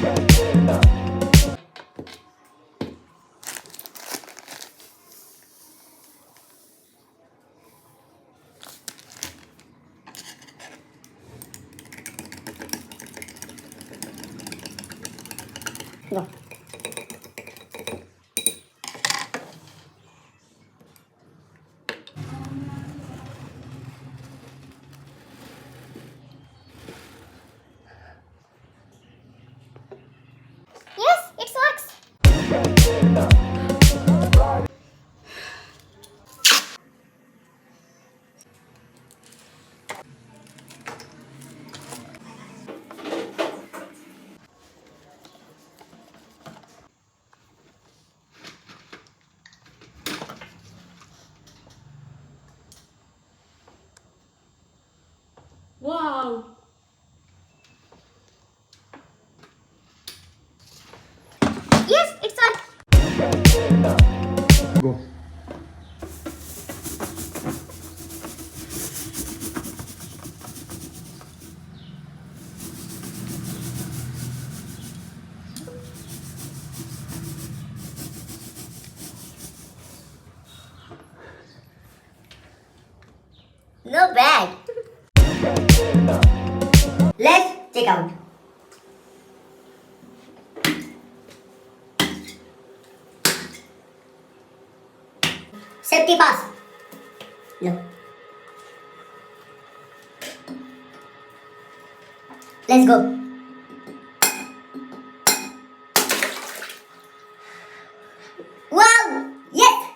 Go. Yes, it works. Wow! Yes, it's works. Go. No bad. Let's check out. Safety pass. Look. Let's go. Wow! Yes!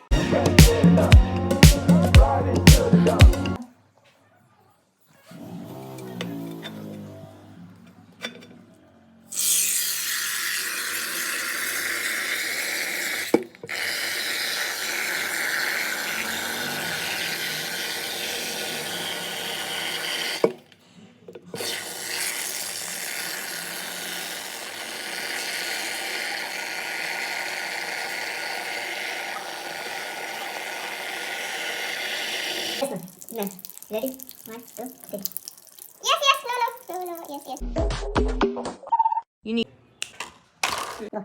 No. Ready? 1, 2, 3. Yes, yes, no, yes, yes. You need. Go.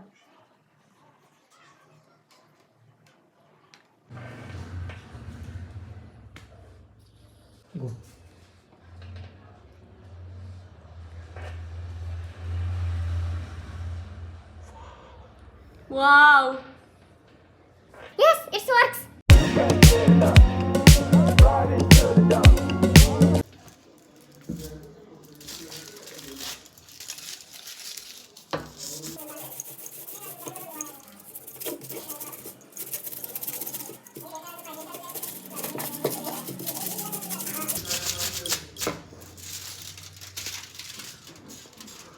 Go. Wow! Yes, it works.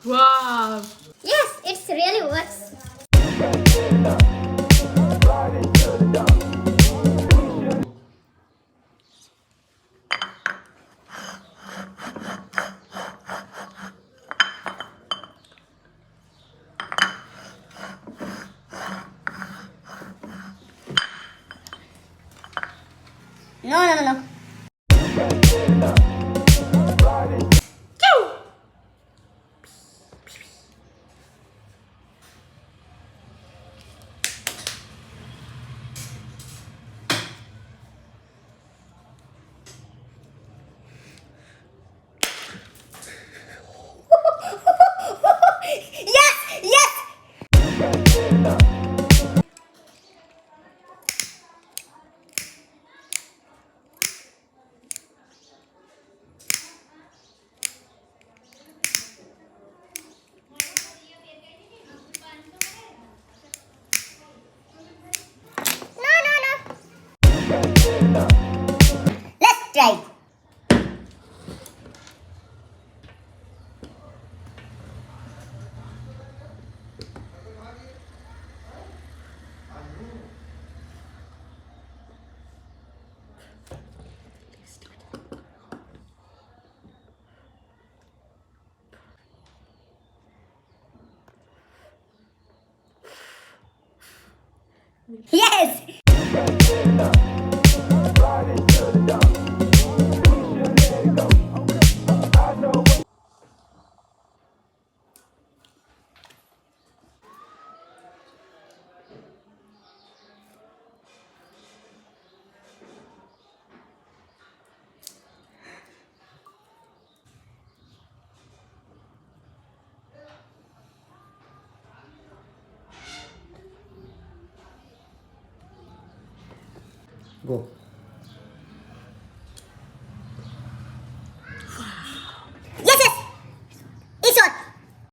Wow! Yes, it really works. No, no, no, no. Yes, yes. No, no, no. Let's try. Yes. Go.